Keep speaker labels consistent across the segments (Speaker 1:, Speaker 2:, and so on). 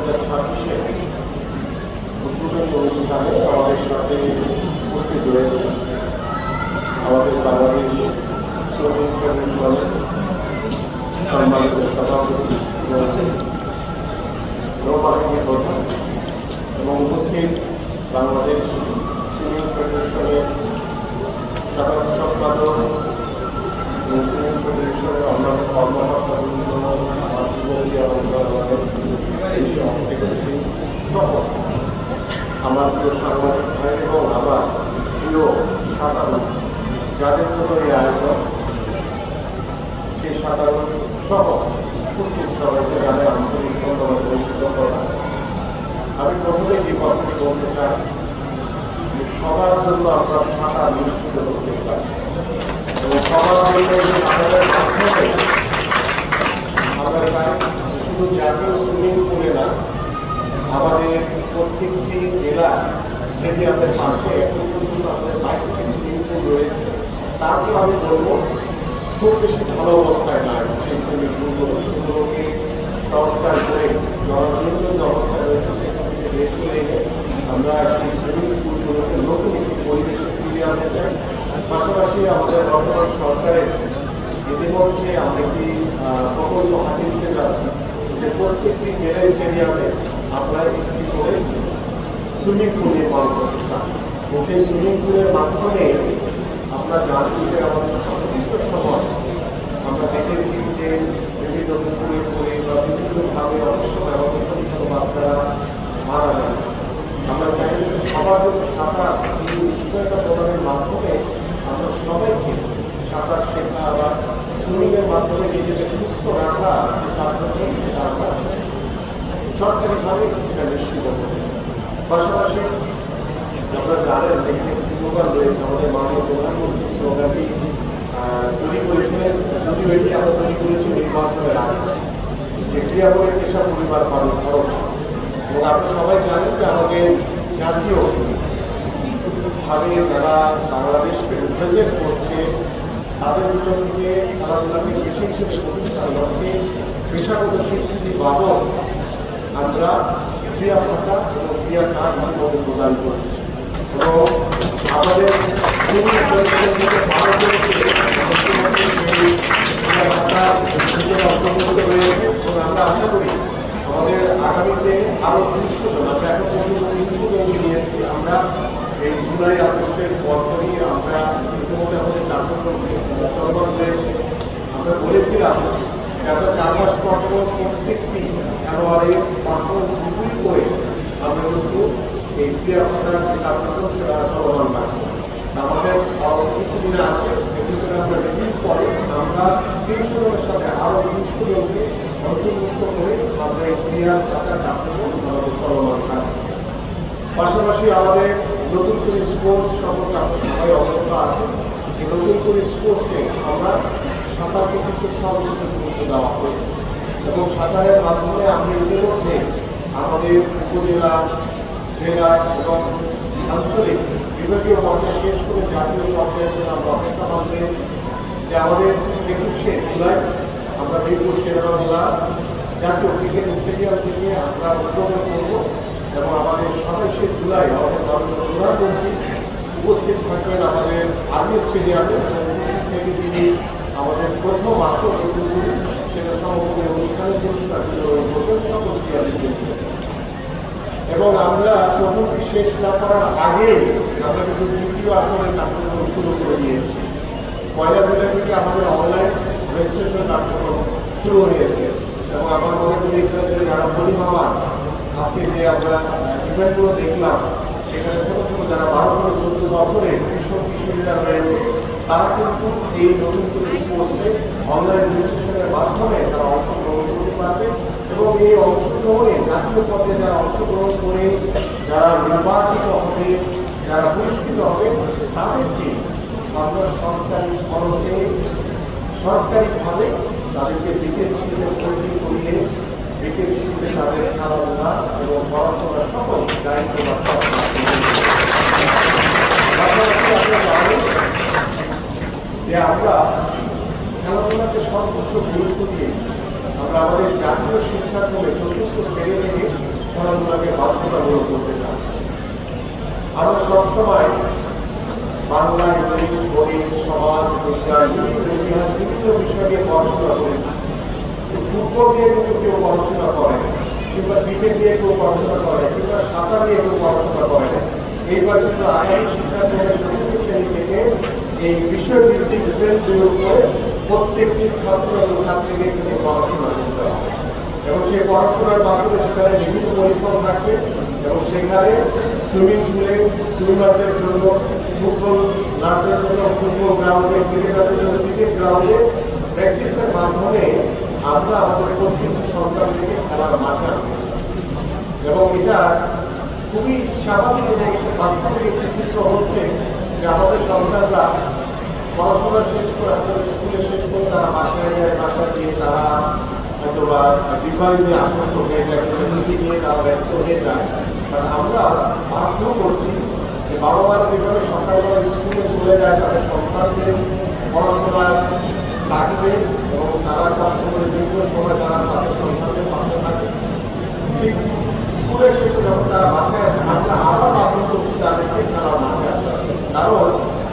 Speaker 1: 2026-এ উদ্বোধনী অনুষ্ঠানে আমাদের সাথে উপস্থিত রয়েছে আমাদের বাংলাদেশ শ্রমিক ফেডারেশনের সম্মানিত সভাপতি নৌবাহিনী প্রধান এবং উপস্থিত বাংলাদেশ শ্রমিক ফেডারেশনের সাধারণ সম্পাদক এবং শ্রমিক ফেডারেশনের অন্যান্য কর্মকর্তাবৃন্দ সেক্রেটারি সহ আমার প্রিয় সাংবাদিক ভাই এবং আমার প্রিয় সাধারণ যাদের জন্য এই আয়োজন সেই সাধারণ সহ উপস্থিত সবাইকে জানাই আন্তরিক ধন্যবাদ এবং কৃতজ্ঞতা। আমি প্রথমে যে কথাটি বলতে চাই যে সবার জন্য আমরা সাঁতার নিশ্চিত করতে চাই এবং সবার জন্য সাঁতারের মাধ্যমে আমরা চাই শুধু জাতীয় সুইমিং পুলে না আমাদের প্রত্যেকটি জেলা স্টেডিয়ামের পাশে এখন পর্যন্ত আমাদের 22টি সুইমিং পুল রয়েছে। তারপর আমি বলবো খুব বেশি ভালো অবস্থায় নয় সেই সুইমিং পুলগুলো, সেগুলোকে সংস্কার করে জনজীবন যে অবস্থায় রয়েছে সেখান থেকে বের করে এনে আমরা সেই সুইমিং পুলগুলোকে নতুন একটি পরিবেশে ফিরিয়ে আনতে চাই। পাশাপাশি আমাদের বর্তমান সরকারের ইতিমধ্যে আমরা একটি প্রকল্প হাতে নিতে যাচ্ছি যে প্রত্যেকটি জেলা স্টেডিয়ামে আমরা একটি করে সুইমিং পুল নির্মাণ করতে চাই এবং সেই সুইমিং পুলের মাধ্যমে আমরা জানি যে আমাদের সংক্ষিপ্ত সময় আমরা দেখেছি যে বিভিন্ন পুকুরে পড়ে বা বিভিন্নভাবে অনেক সময় আমাদের ছোট ছোট বাচ্চারা মারা যায়। আমরা চাই যে সবার জন্য সাঁতার এই নিশ্চয়তা প্রদানের মাধ্যমে আমরা সবাইকে সাঁতার শেখা বা সুইমিংয়ের মাধ্যমে নিজেকে সুস্থ রাখা যে কার্যক্রম সেটা আমরা সরকারিভাবে সেটা নিশ্চিত করতে। পাশাপাশি আপনারা জানেন এখানে একটি স্লোগান রয়েছে, আমাদের মাননীয় প্রধানমন্ত্রী স্লোগানটি তৈরি করেছিলেন, যদিও এটি আমরা তৈরি করেছি নির্বাচনের আগে, যে ক্রিয়াবলের পেশা পরিবার পালন ভরসা। এবং আপনারা সবাই জানেন যে আমাদের জাতীয় ভাবে যারা বাংলাদেশকে রিপ্রেজেন্ট করছে তাদের ভিতর থেকে খেলাধুলাকে পেশা হিসেবে প্রতিষ্ঠান লক্ষ্যে পেশাগত স্বীকৃতি বাবদ আমরা ক্রিয়া ভাতা এবং ক্রিয়া কার্ড মাধ্যমে প্রদান করেছি এবং আমাদের রয়েছে এবং আমরা আশা করি আমাদের আগামীতে আরো 300 জন, আমরা এখন পর্যন্ত 300 জনকে নিয়েছি। আমরা এই জুলাই আগস্টের পরপরই আমরা ইতিমধ্যে আমাদের কার্যক্রম চলমান রয়েছে। আমরা বলেছিলাম যে আমরা 4 মাস পর প্রত্যেকটি খেলোয়াড়ের পারফরমেন্স রিভিউ করে আমরা কিন্তু এই ক্রিয়া ভাতার যে কার্যক্রম সেটা চলমান রাখবো। আমাদের কিছুদিন আছে এগুলো আমরা রিভিউ করে আমরা 300 জনের সাথে আরো 300 জনকে অন্তর্ভুক্ত করে আমরা এই ক্রিয়া ভাতার কার্যক্রম আমাদের চলমান থাকবে। পাশাপাশি আমাদের নতুন করে স্পোর্টস সম্পর্কে আমরা সবাই অবগত আছে। এই নতুন করে স্পোর্টসে আমরা সাঁতারকে কিন্তু সর্বোচ্চ গুরুত্ব দেওয়া হয়েছে এবং সাঁতারের মাধ্যমে আমরা ইতিমধ্যে আমাদের উপজেলা, জেলা এবং আঞ্চলিক বিভাগীয় পর্যায়ে শেষ করে জাতীয় পর্যায়ের জন্য আমরা অপেক্ষামান রয়েছি যে আমাদের 21শে জুলাই আমরা বীরপুর শেরেবাংলা জাতীয় ক্রিকেট স্টেডিয়াম থেকে আমরা উদ্বোধন করব এবং আমাদের 27শে জুলাই আমাদের মাননীয় প্রধানমন্ত্রী উপস্থিত থাকবেন আমাদের আর্মি স্টেডিয়ামে এবং উপস্থিত থেকে তিনি আমাদের প্রথম আসর উদ্বোধনী সেটা সমাপনী অনুষ্ঠানে পুরস্কার বিতরণ করবেন সকল ক্রীড়াবিদদের। এবং আমরা প্রথমটি শেষ না করার আগে আমরা কিন্তু দ্বিতীয় আসরের কার্যক্রম শুরু করে দিয়েছি। 1 জুলাই থেকে আমাদের অনলাইন রেজিস্ট্রেশন কার্যক্রম শুরু হয়েছে এবং আমার মনে করি যারা পরিমাণ আজকে যে আমরা ইভেন্টগুলো দেখলাম সেখানে ছোটো ছোটো যারা 12 থেকে 14 বছরের কিশোর কিশোরীরা রয়েছে তারা কিন্তু এই নতুন করে স্পোর্টসে অনলাইন রেজিস্ট্রেশনের মাধ্যমে তারা অংশগ্রহণ করতে পারবে এবং এই অংশগ্রহণে জাতীয় পর্যায়ে যারা অংশগ্রহণ করে যারা নির্বাচিত হবে, যারা পুরস্কৃত হবে তাদেরকে আমরা সরকারি খরচে সরকারিভাবে তাদেরকে বিকেএস স্কুলে ভর্তি করিয়ে বিকেএস স্কুলে তাদের খেলাধুলা এবং পড়াশোনার সকল দায়িত্ব যে আমরা খেলাধুলাকে সর্বোচ্চ গুরুত্ব দিয়ে আমরা আমাদের জাতীয় শিক্ষাক্রমে 4র্থ শ্রেণী থেকে পড়াশোনাগুলো করতে চাচ্ছি। আমরা সবসময় বাংলা, ইংলিশ, গণিত, সমাজ, বিজ্ঞান, ইতিহাস বিভিন্ন বিষয় নিয়ে পড়াশোনা করেছি। ফুটবল নিয়ে কিন্তু কেউ পড়াশোনা করে, কিংবা ক্রিকেট নিয়ে কেউ পড়াশোনা করে, কিংবা সাঁতার নিয়ে কেউ পড়াশোনা করে না। এইবার কিন্তু আগামী শিক্ষার্থীদের চতুর্থ শ্রেণী থেকে এই বিষয়ভিত্তিক ট্রেনগুলোর উপরে প্রত্যেকটি ছাত্র এবং ছাত্রীকে কিন্তু পড়াশোনা করতে হবে, এবং সেই পড়াশোনার মাধ্যমে সেখানে বিভিন্ন পরীক্ষা থাকবে, এবং সেখানে সুইমিং পুলে সুইমারদের জন্য, ফুটবল নাটকের জন্য ফুটবল গ্রাউন্ডে, ক্রিকেটারদের জন্য ক্রিকেট গ্রাউন্ডে প্র্যাকটিসের মাধ্যমে আমরা আমাদের প্রত্যেকটি সন্তানকে খেলার মাঠে আনতে চাই। এবং এটা খুবই স্বাভাবিক এবং বাস্তবিক একটি চিত্র হচ্ছে যে আমাদের সন্তানরা পড়াশোনা শেষ করে, আমাদের স্কুলে শেষ করে তারা বাসায় যায়, বাসায় গিয়ে তারা হয়তো বা ডিভাইসে আসক্ত হয়ে যায়, টেকনোলজি নিয়ে তারা ব্যস্ত হয়ে যায়। কারণ আমরা বাধ্য করছি যে বাবা মারা যেভাবে সকালবেলা স্কুলে চলে যায় তাদের সন্তানদের পড়াশোনার লাগবে, এবং তারা কষ্ট করে দীর্ঘ সময় তারা তাদের সন্তানদের পাশে থাকে। ঠিক স্কুলের শেষে যখন তারা বাসায় আসে, আমরা আবার বাধ্য করছি তাদেরকে খেলার মাঠে আসা। কারণ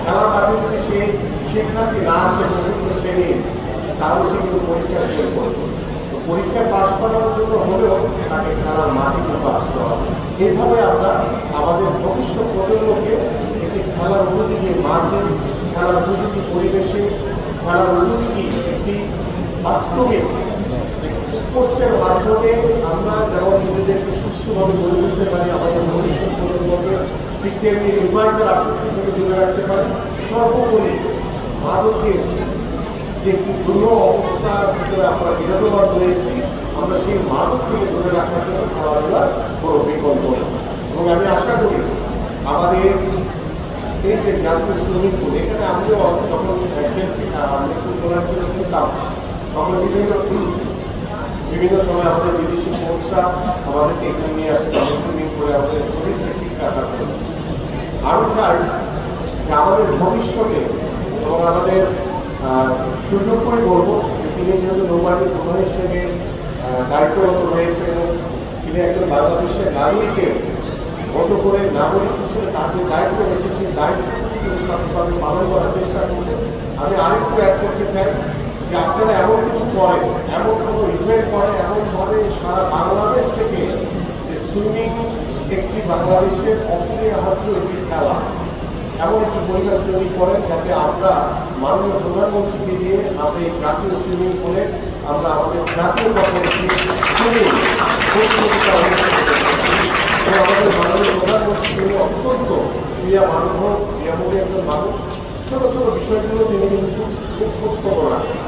Speaker 1: খেলার মাঠে যদি সেই শিক্ষার্থী না আসে চতুর্থ শ্রেণীর, তাহলে সে কিন্তু পরীক্ষা ফেল করবে। তো পরীক্ষায় পাশ করার জন্য হলেও তাকে খেলার মাঠে কিন্তু আসতে হবে। এইভাবে আমরা আমাদের ভবিষ্যৎ প্রজন্মকে একটি খেলার উপযোগী মাঠে, খেলার উপযোগী পরিবেশে, খেলার উপযোগী একটি বাস্তবিক স্পোর্টসের মাধ্যমে আমরা যেমন নিজেদেরকে সুস্থভাবে গড়ে তুলতে পারি, আমাদের ভবিষ্যৎ প্রজন্মকে ঠিক তেমনি ডিভাইসের আসক্তি থেকে দূরে রাখতে পারি। সর্বোপরি মাদকের যে একটি দুর্লভ অবস্থার ভিতরে আমরা বিরোধমান রয়েছি, আমরা সেই মাদক থেকে দূরে রাখার জন্য খেলাধুলার কোনো বিকল্প নেই। এবং আমি আশা করি আমাদের এই যে জাতীয় সুইমিং পুল, এখানে আমিও যখন খেলছি, আমি ফুটবলার জন্য খেলতাম, তখন বিভিন্ন সময় আমাদের বিদেশি কোচরা আমাদেরকে এখানে নিয়ে আসতে সুইমিং করে আমাদের শরীরকে ঠিক রাখার জন্য। আমি চাই যে আমাদের ভবিষ্যতে এবং আমাদের সুযোগ করে বলবো যে তিনি যেহেতু নৌবাহিনীর প্রধান হিসেবে দায়িত্বরত রয়েছে, এবং তিনি একজন বাংলাদেশের নাগরিকের মতো করে নাগরিক হিসেবে তাদের দায়িত্ব রয়েছে, সেই দায়িত্ব সঠিকভাবে পালন করার চেষ্টা করছে। আমি আরেকটু অ্যাড করতে চাই যে আপনারা এমন কিছু করেন, এমন কোনো ইভেন্ট করেন, এমনভাবে সারা বাংলাদেশ থেকে যে সুইমিং একটি বাংলাদেশের অপরিহার্য একটি খেলা, এমন একটি পরিবেশ তৈরি করেন যাতে আমরা মাননীয় প্রধানমন্ত্রীকে দিয়ে আমরা এই জাতীয় সুইমিং পুলে আমরা আমাদের জাতীয় পর্যায়ে সুইমিং প্রতিযোগিতা অনুষ্ঠিত করতে। আমাদের মাননীয় প্রধানমন্ত্রী তিনি অত্যন্ত ক্রিয়া বান্ধব, ক্রিয়ামূলী একজন মানুষ। ছোট ছোট বিষয়গুলো তিনি কিন্তু খুব খোঁজ খবর রাখেন।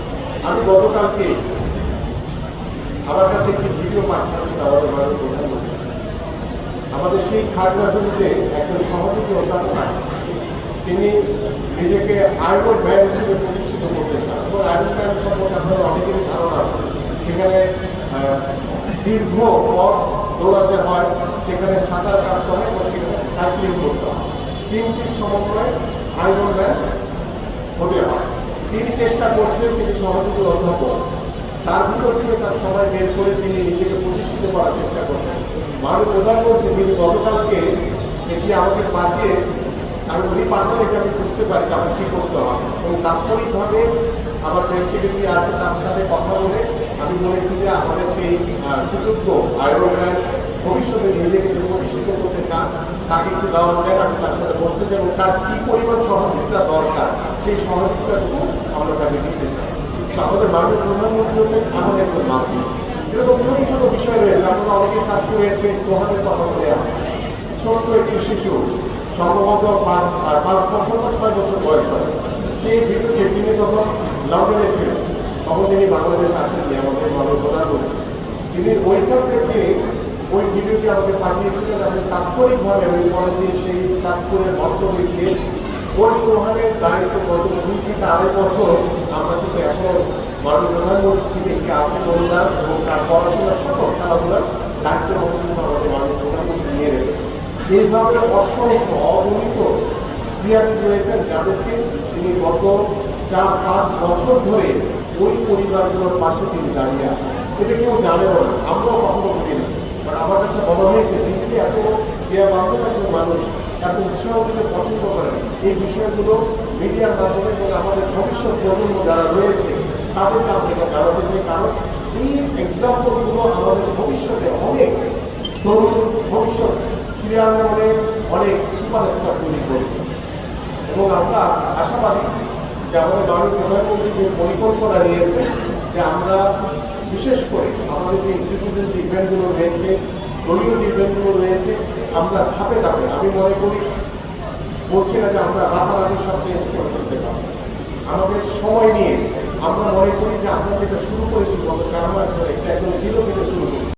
Speaker 1: আমি গতকালকে আমার কাছে একটি ভিডিও পাঠিয়েছিল আমাদের মাননীয় প্রধানমন্ত্রী। আমাদের সেই খাগড়াছড়িতে একজন সহযোগী অধ্যাপক আছে, তিনি নিজেকে আয়রন ম্যান হিসেবে প্রতিষ্ঠিত করতে চান, এবং আয়রন ম্যান সম্পর্কে আপনার অনেকেরই ধারণা আছে। সেখানে দীর্ঘ পথ দৌড়াতে হয়, সেখানে সাঁতার কাটতে হয়, এবং সেখানে সাইক্লিং করতে হয়। তিনটির সমন্বয়ে আয়রন ম্যান হতে হয়। তিনি চেষ্টা করছেন, তিনি সহযোগী অধ্যাপক, তার ভিতর থেকে তার সময় বের করে তিনি নিজেকে প্রতিষ্ঠিত করার চেষ্টা করছেন। মাননীয় প্রধানমন্ত্রী তিনি গতকালকে এটি আমাকে পাঠিয়ে, আমি উনি পাঠালে এটা আমি বুঝতে পারি তাকে কী করতে হবে, এবং তাৎক্ষণিকভাবে আমার প্রেস সেক্রেটারি আছে, তার সাথে কথা বলে আমি বলেছি যে আমাদের সেই সুযোগ্য আয়রন ম্যান ভবিষ্যতে নিজেকে প্রতিষ্ঠিত করতে চান, তাকে একটু দেওয়া দেন, আমি তার সাথে বসতে চাই, এবং তার কী পরিমাণ সহযোগিতা দরকার সেই সহযোগিতাটুকু আমরা তাকে দিতে চাই। আমাদের মাননীয় প্রধানমন্ত্রী হচ্ছেন আমাদের একজন মানুষ। এরকম ছোট ছোট বিষয় রয়েছে। আপনারা অনেকে ছাত্র রয়েছে, সোহানের কথা বলে আছে, ছোট্ট একটি শিশু, সম্ভবত 5 বছর বা 6 বছর বয়স হয়। সেই ভিডিওকে তিনি যখন লন্ডনে ছিলেন, তখন তিনি বাংলাদেশে আসেননি, আমাদের মাননীয় প্রধানমন্ত্রী তিনি ওইখান থেকে ওই ভিডিওটি আমাকে পাঠিয়েছিলেন। আমি তাৎক্ষণিকভাবে আমি পরের দিন সেই চাঁদপুরের মধ্যবিকে ওই সোহানের দায়িত্ব গত 2 থেকে 2.5 বছর আমরা কিন্তু এখন মাননীয় প্রধানমন্ত্রী একটি আর্থিক অনুদান এবং তার পড়াশোনা সহ খেলাধুলার দায়িত্ব কিন্তু আমাদের মাননীয় প্রধানমন্ত্রী নিয়ে রেখেছে। এইভাবে অসংখ্য অগণিত ক্রীড়াবিদ রয়েছেন যাদেরকে তিনি গত 4-5 বছর ধরে ওই পরিবারগুলোর পাশে তিনি দাঁড়িয়ে আছেন। এটা কেউ জানেও না, আমরাও কখনো বলি না। বাট আমার কাছে মনে হয়েছে পৃথিবী এত যে বাংলাদেশ মানুষ এত উৎসাহ দিতে পছন্দ করেন, এই বিষয়গুলো মিডিয়ার মাধ্যমে এবং আমাদের ভবিষ্যৎ প্রজন্ম যারা রয়েছে তাদেরকে আপনাকে জানাতে চাই। কারণ এই এক্সাম্পলগুলো আমাদের ভবিষ্যতে অনেক তরুণ ভবিষ্যৎ ক্রীড়াঙ্গনে অনেক সুপারস্টার তৈরি করবে। এবং আমরা আশাবাদী যে আমাদের মাননীয় প্রধানমন্ত্রী যে পরিকল্পনা নিয়েছে যে আমরা বিশেষ করে আমাদের যে রিপ্রেজেন্ট ইভেন্টগুলো রয়েছে, দলীয় যে ইভেন্টগুলো রয়েছে, আমরা ধাপে ধাপে, আমি মনে করি, বলছি না যে আমরা রাতারাতি সব চেঞ্জ করে ফেলতে পারবো, আমাদের সময় নিয়ে আমরা মনে করি যে আমরা যেটা শুরু করেছি গত 4 মাস ধরে, এটা একদম জিরো থেকে শুরু করি।